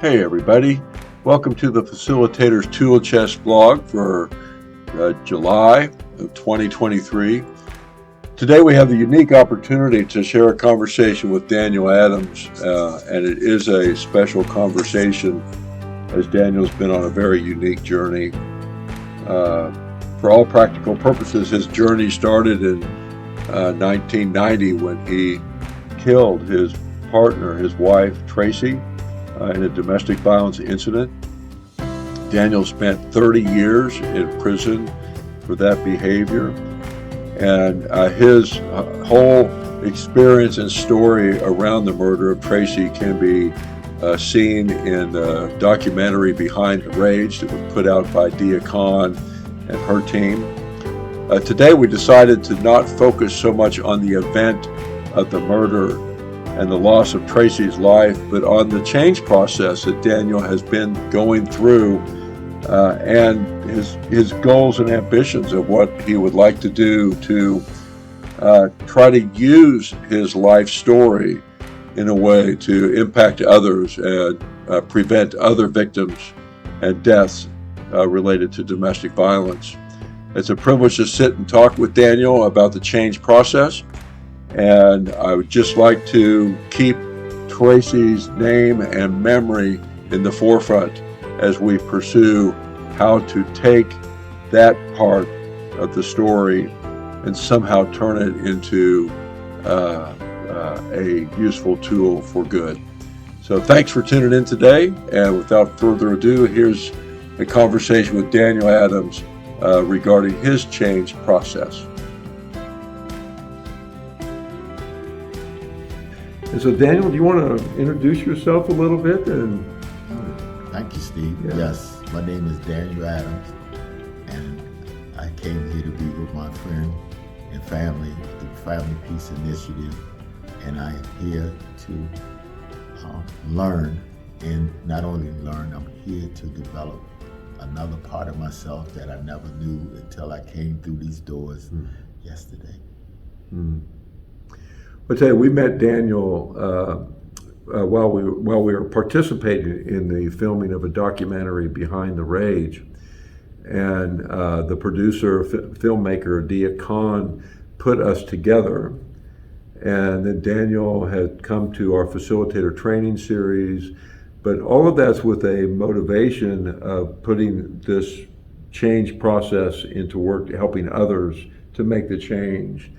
Hey everybody, welcome to the Facilitator's Tool Chest blog for July of 2023. Today we have the unique opportunity to share a conversation with Daniel Adams, and it is a special conversation as Daniel's been on a very unique journey. For all practical purposes, his journey started in 1990 when he killed his partner, his wife, Tracy, in a domestic violence incident. Daniel spent 30 years in prison for that behavior, and his whole experience and story around the murder of Tracy can be seen in the documentary Behind the Rage that was put out by Dia Khan and her team. Today we decided to not focus so much on the event of the murder and the loss of Tracy's life, but on the change process that Daniel has been going through, and his goals and ambitions of what he would like to do to try to use his life story in a way to impact others and prevent other victims and deaths related to domestic violence. It's a privilege to sit and talk with Daniel about the change process. And I would just like to keep Tracy's name and memory in the forefront as we pursue how to take that part of the story and somehow turn it into a useful tool for good. So thanks for tuning in today. And without further ado, here's a conversation with Daniel Adams regarding his change process. And so, Daniel, do you want to introduce yourself a little bit? Thank you, Steve. Yeah. Yes, my name is Daniel Adams, and I came here to be with my friend and family, the Family Peace Initiative, and I'm here to learn, and not only learn, I'm here to develop another part of myself that I never knew until I came through these doors yesterday. I'll tell you, we met Daniel while we were participating in the filming of a documentary, Behind the Rage, and the producer, filmmaker Dia Khan put us together, and then Daniel had come to our facilitator training series, but all of that's with a motivation of putting this change process into work, helping others to make the change.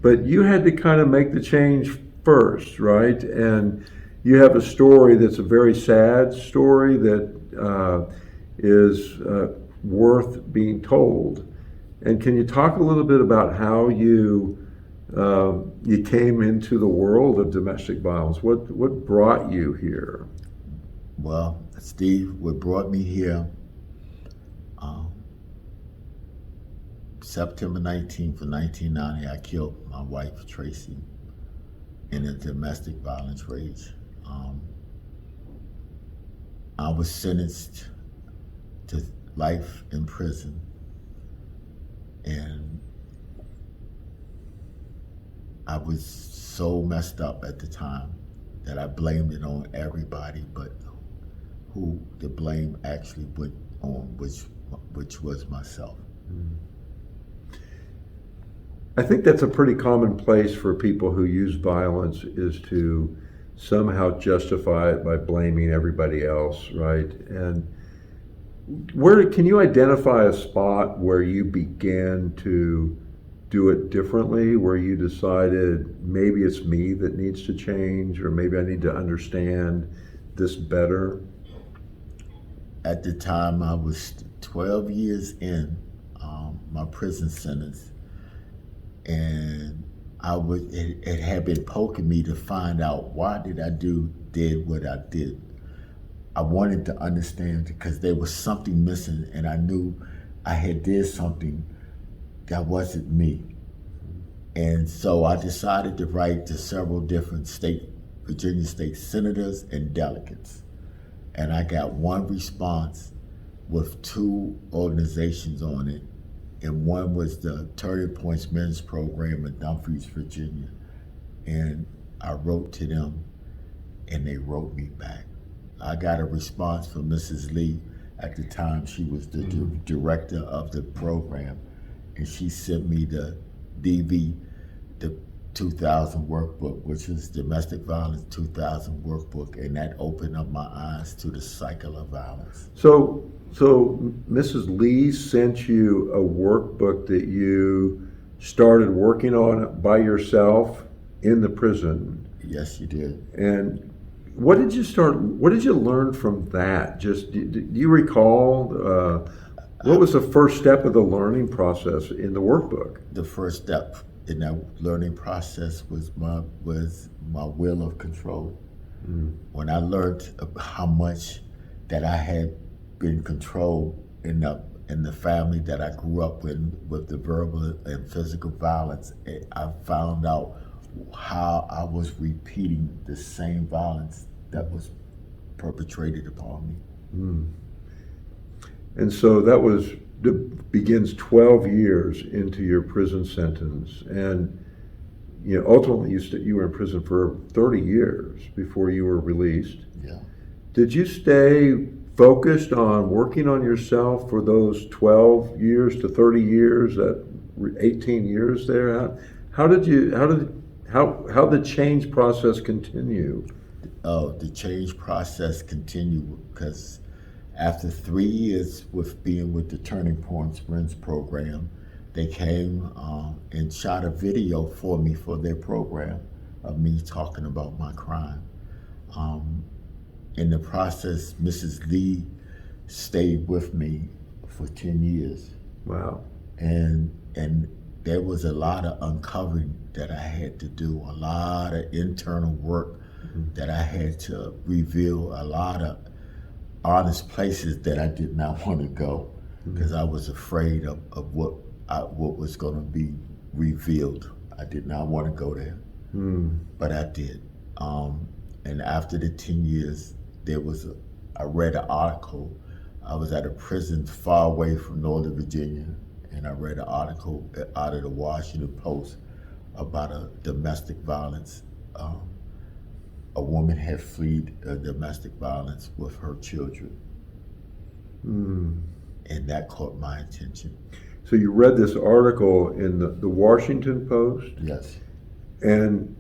But you had to kind of make the change first, right? And you have a story that's a very sad story that is worth being told. And can you talk a little bit about how you came into the world of domestic violence? What brought you here? Well, Steve, what brought me here, September 19th of 1990, I killed my wife, Tracy, in a domestic violence rage. I was sentenced to life in prison, and I was so messed up at the time that I blamed it on everybody, but who the blame actually went on, which was myself. I think that's a pretty common place for people who use violence, is to somehow justify it by blaming everybody else, right? And where can you identify a spot where you began to do it differently, where you decided maybe it's me that needs to change, or maybe I need to understand this better? At the time, I was 12 years in my prison sentence, and it had been poking me to find out why did what I did. I wanted to understand because there was something missing, and I knew I had did something that wasn't me. And so I decided to write to several different Virginia state senators and delegates. And I got one response with two organizations on it, and one was the Turning Points Men's Program in Dumfries, Virginia. And I wrote to them, and they wrote me back. I got a response from Mrs. Lee. At the time, she was the director of the program, and she sent me the the 2000 workbook, which is Domestic Violence 2000 workbook, and that opened up my eyes to the cycle of violence. So Mrs. Lee sent you a workbook that you started working on by yourself in the prison. Yes, she did. And what did you learn from that? Just, do you recall, what was the first step of the learning process in the workbook? The first step in that learning process was my will of control. When I learned how much that I had been controlled in the family that I grew up in with the verbal and physical violence, I found out how I was repeating the same violence that was perpetrated upon me. And so begins 12 years into your prison sentence, and ultimately you were in prison for 30 years before you were released. Yeah. Did you stay focused on working on yourself for those 12 years to 30 years, that 18 years there? How did the change process continue? The change process continued because after 3 years with being with the Turning Points Friends program, they came and shot a video for me for their program of me talking about my crime. In the process, Mrs. Lee stayed with me for 10 years. Wow. And there was a lot of uncovering that I had to do, a lot of internal work that I had to reveal, a lot of honest places that I did not want to go because I was afraid of what was going to be revealed. I did not want to go there, but I did. And after the 10 years, I read an article. I was at a prison far away from Northern Virginia, and I read an article out of the Washington Post about a domestic violence. A woman had fled domestic violence with her children. And that caught my attention. So you read this article in the Washington Post? Yes. And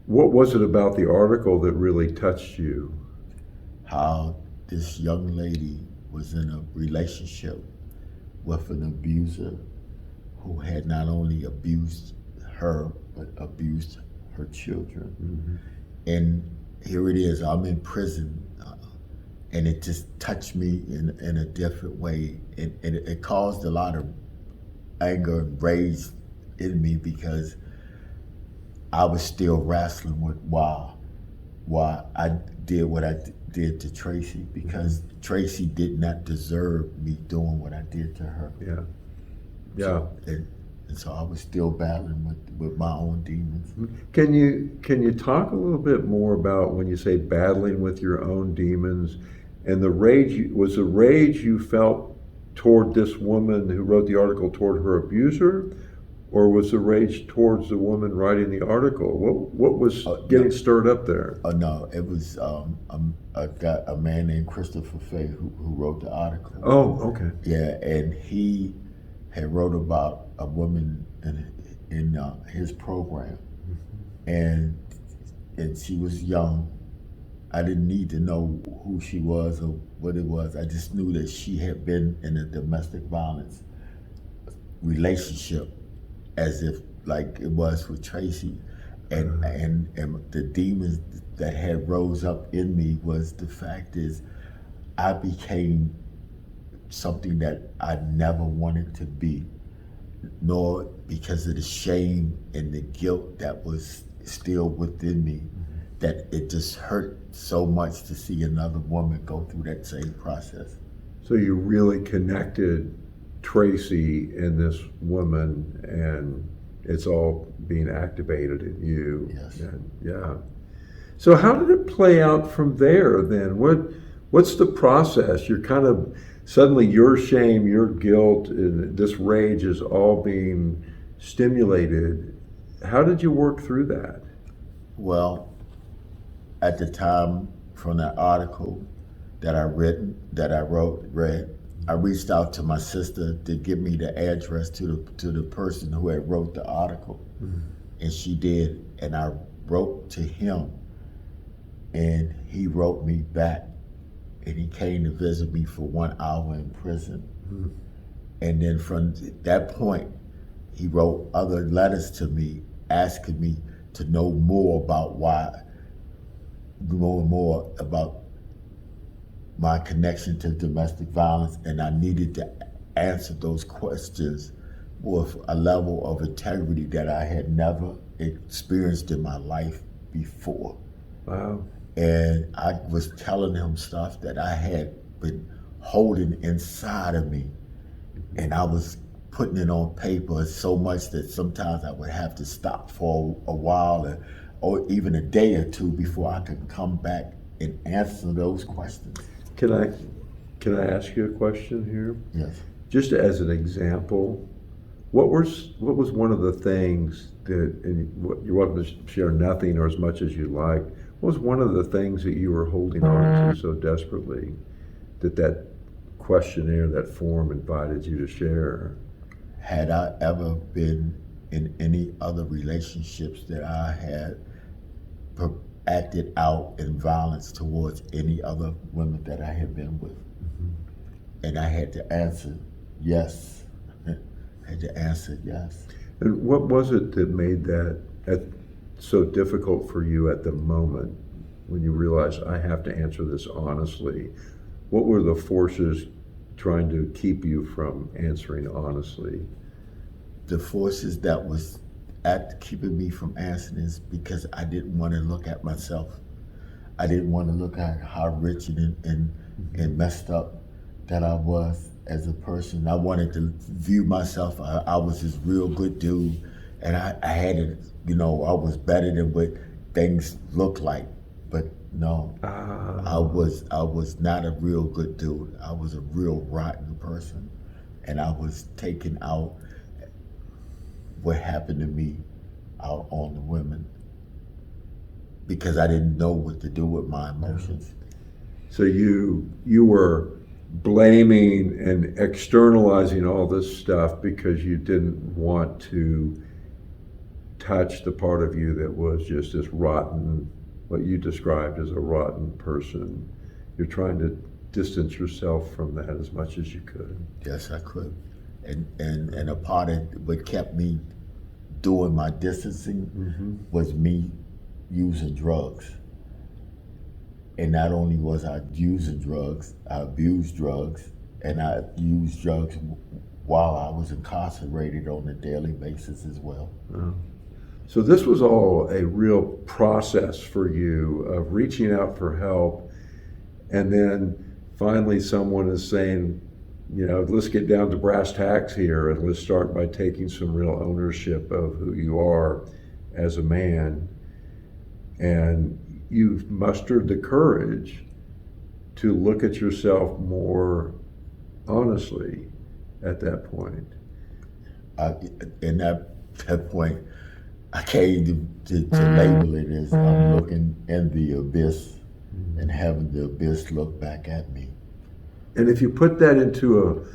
what was it about the article that really touched you? How this young lady was in a relationship with an abuser who had not only abused her, but abused her children. And here it is, I'm in prison, and it just touched me in a different way. It caused a lot of anger and rage in me because I was still wrestling with why I did what I did to Tracy, because Tracy did not deserve me doing what I did to her. Yeah. And so I was still battling with my own demons. Can you talk a little bit more about when you say battling with your own demons and the rage? Was the rage you felt toward this woman who wrote the article toward her abuser, or was the rage towards the woman writing the article? What was getting stirred up there? No, it was a man named Christopher Fay who wrote the article. Oh, okay. Yeah, and he had wrote about a woman in his program, and she was young. I didn't need to know who she was or what it was. I just knew that she had been in a domestic violence relationship, as if like it was with Tracy, and the demons that had rose up in me was the fact is I became something that I never wanted to be, nor because of the shame and the guilt that was still within me, that it just hurt so much to see another woman go through that same process. So you really connected Tracy and this woman, and it's all being activated in you. Yes. And, yeah. So how did it play out from there then? What's the process? You're kind of suddenly your shame, your guilt, and this rage is all being stimulated. How did you work through that? Well, at the time, from that article that I read, I reached out to my sister to give me the address to the person who had wrote the article, and she did. And I wrote to him, and he wrote me back, and he came to visit me for 1 hour in prison. And then from that point, he wrote other letters to me asking me to know more about my connection to domestic violence, and I needed to answer those questions with a level of integrity that I had never experienced in my life before. Wow. And I was telling him stuff that I had been holding inside of me, and I was putting it on paper so much that sometimes I would have to stop for a while or even a day or two before I could come back and answer those questions. Can I ask you a question here? Yes. Just as an example, what was one of the things that, and you're welcome to share nothing or as much as you like, what was one of the things that you were holding on to so desperately that questionnaire, that form invited you to share? Had I ever been in any other relationships that I had acted out in violence towards any other women that I had been with? And I had to answer yes. I had to answer yes. And what was it that made that so difficult for you at the moment when you realized I have to answer this honestly? What were the forces trying to keep you from answering honestly? The forces that was keeping me from answering is because I didn't want to look at myself. I didn't want to look at how rich and messed up that I was as a person. I wanted to view myself, I was this real good dude, and I had it, I was better than what things looked like. But no, I was not a real good dude. I was a real rotten person, and I was taking out what happened to me out on the women because I didn't know what to do with my emotions. So you were blaming and externalizing all this stuff because you didn't want to touch the part of you that was just this rotten, what you described as a rotten person. You're trying to distance yourself from that as much as you could. Yes, I could. And a part of what kept me doing my distancing was me using drugs. And not only was I using drugs, I abused drugs, and I used drugs while I was incarcerated on a daily basis as well. So this was all a real process for you of reaching out for help, and then finally someone is saying, let's get down to brass tacks here, and let's start by taking some real ownership of who you are as a man. And you've mustered the courage to look at yourself more honestly at that point. In that point, I came to label it as I'm looking in the abyss and having the abyss look back at me. And if you put that into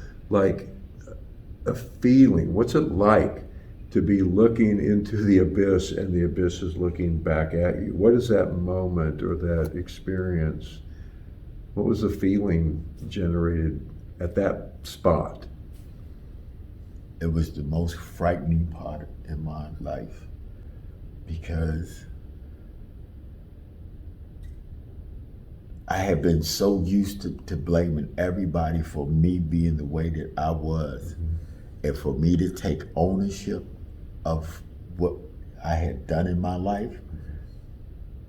a feeling, what's it like to be looking into the abyss and the abyss is looking back at you? What is that moment or that experience? What was the feeling generated at that spot? It was the most frightening part in my life because I had been so used to blaming everybody for me being the way that I was. And for me to take ownership of what I had done in my life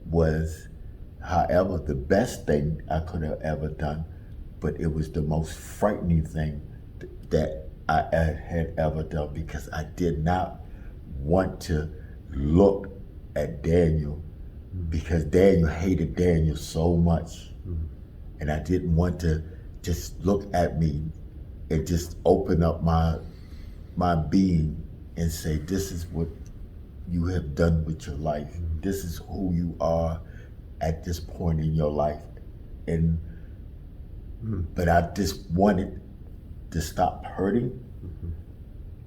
was, however, the best thing I could have ever done, but it was the most frightening thing that I had ever done because I did not want to look at Daniel because Daniel hated Daniel so much. And I didn't want to just look at me and just open up my being and say, this is what you have done with your life. This is who you are. at this point in your life. And but I just wanted to stop hurting,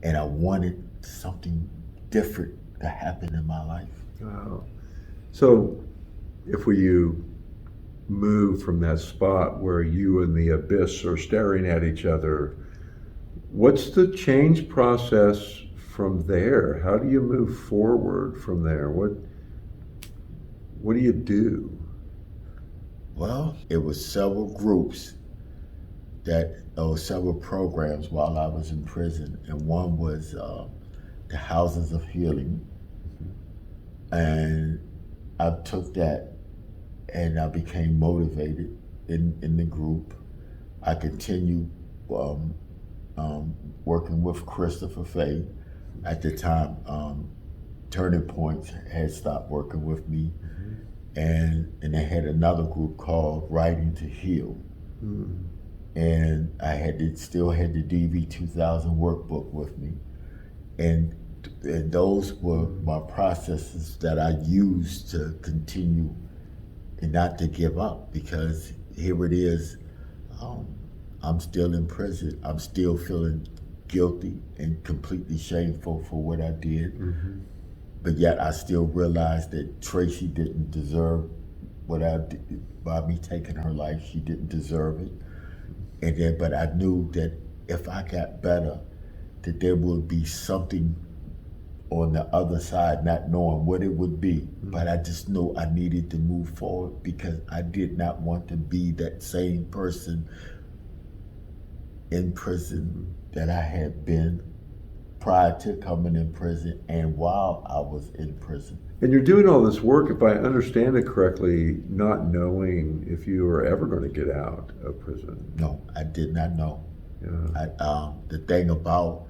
and I wanted something different to happen in my life. Wow. So if you move from that spot where you and the abyss are staring at each other, what's the change process from there? How do you move forward from there? What do you do? Well, it was several groups several programs while I was in prison, and one was the Houses of Healing, and I took that and I became motivated in the group. I continued working with Christopher Fay. At the time, Turning Point had stopped working with me, and they had another group called Writing to Heal. And I still had the DV 2000 workbook with me, and those were my processes that I used to continue and not to give up, because here it is, I'm still in prison. I'm still feeling guilty and completely shameful for what I did, but yet I still realized that Tracy didn't deserve what I did by me taking her life. She didn't deserve it. But I knew that if I got better, that there would be something on the other side, not knowing what it would be. But I just knew I needed to move forward, because I did not want to be that same person in prison that I had been prior to coming in prison and while I was in prison. And you're doing all this work, if I understand it correctly, not knowing if you were ever going to get out of prison. No, I did not know. Yeah. The thing about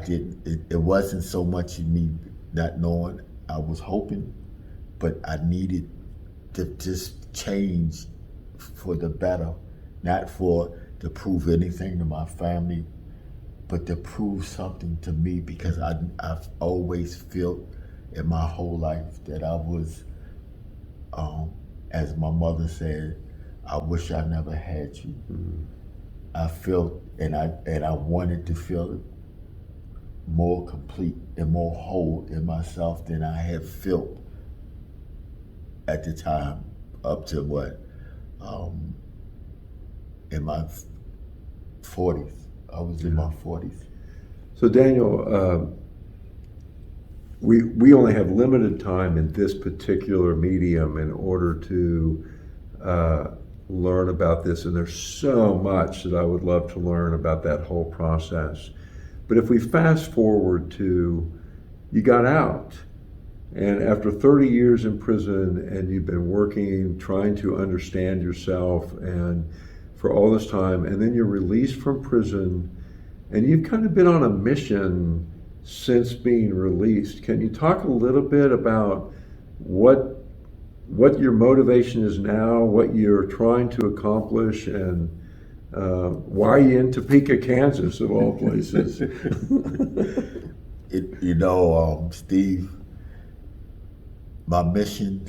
it wasn't so much in me not knowing. I was hoping, but I needed to just change for the better, not to prove anything to my family, but to prove something to me, because I've always felt in my whole life that I was, as my mother said, I wish I never had you. I felt, and I wanted to feel more complete and more whole in myself than I had felt at the time, up to in my 40s. I was in my 40s. So Daniel, we only have limited time in this particular medium in order to learn about this, and there's so much that I would love to learn about that whole process. But if we fast forward to, you got out, and after 30 years in prison, and you've been working, trying to understand yourself, and for all this time, and then you're released from prison, and you've kind of been on a mission since being released. Can you talk a little bit about what your motivation is now, what you're trying to accomplish, and why are you in Topeka, Kansas, of all places? Steve, my mission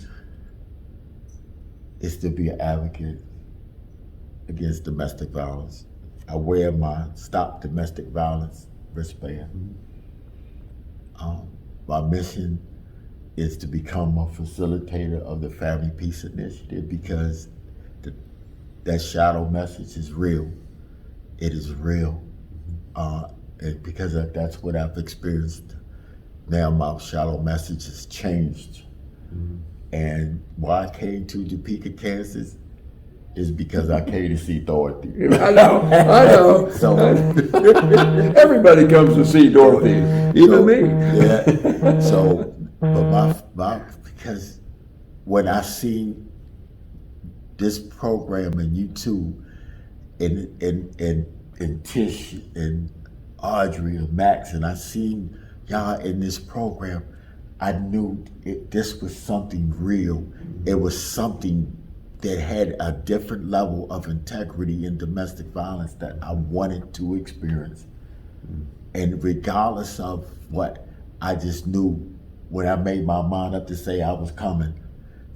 is to be an advocate against domestic violence. I wear my Stop Domestic Violence wristband. My mission is to become a facilitator of the Family Peace Initiative, because that shadow message is real. It is real. And because that's what I've experienced. Now my shadow message has changed. And why I came to Topeka, Kansas, is because I came to see Dorothy. I know. So everybody comes to see Dorothy, even me. Yeah. So, but because when I see this program and you two, and Tish and Audrey and Max, and I seen y'all in this program, I knew this was something real. It was something that had a different level of integrity in domestic violence that I wanted to experience. And regardless of what, I just knew when I made my mind up to say I was coming,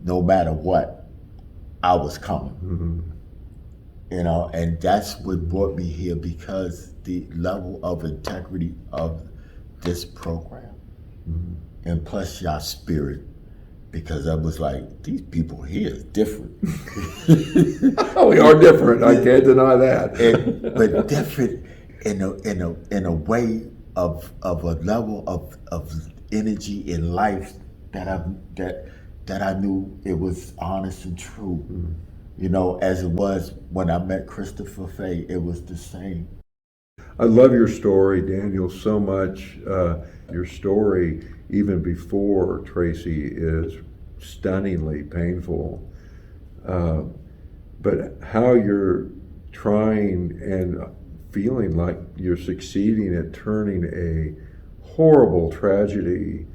no matter what, I was coming. Mm-hmm. You know, and that's what brought me here, because the level of integrity of this program, and plus your spirit, because I was like, these people here is different. We are different. I can't deny that. But different in a way of a level of energy in life that I knew it was honest and true. You know, as it was when I met Christopher Fay, it was the same. I love your story, Daniel, so much. Your story, even before Tracy, is stunningly painful. But how you're trying and feeling like you're succeeding at turning a horrible tragedy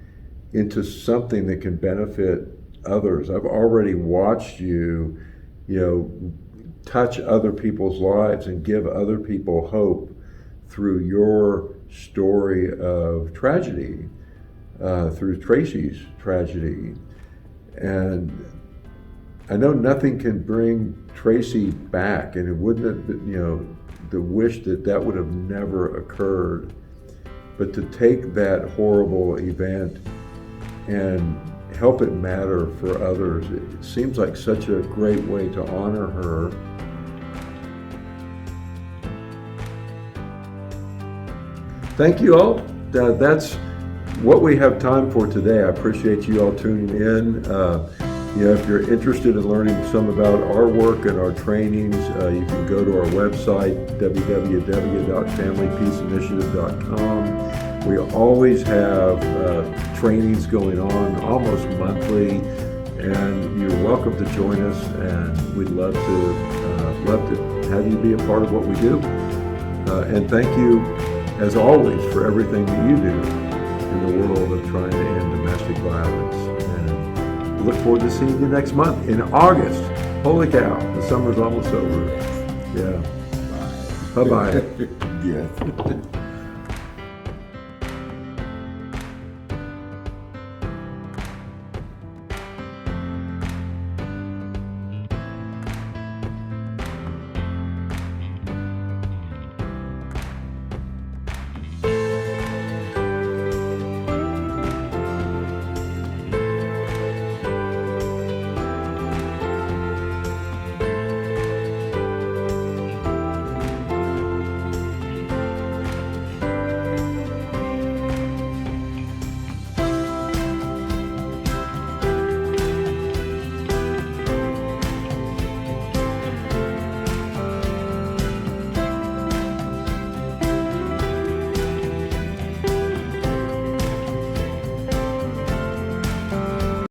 into something that can benefit others. I've already watched you, touch other people's lives and give other people hope through your story of tragedy, through Tracy's tragedy. And I know nothing can bring Tracy back, and it wouldn't have been, the wish that would have never occurred. But to take that horrible event and help it matter for others, it seems like such a great way to honor her. Thank you all. That's what we have time for today. I appreciate you all tuning in. If you're interested in learning some about our work and our trainings, you can go to our website, www.familypeaceinitiative.com. We always have trainings going on almost monthly, and you're welcome to join us, and we'd love to have you be a part of what we do. And thank you, as always, for everything that you do in the world of trying to end domestic violence. And look forward to seeing you next month in August. Holy cow, the summer's almost over. Yeah. Bye-bye. Yeah.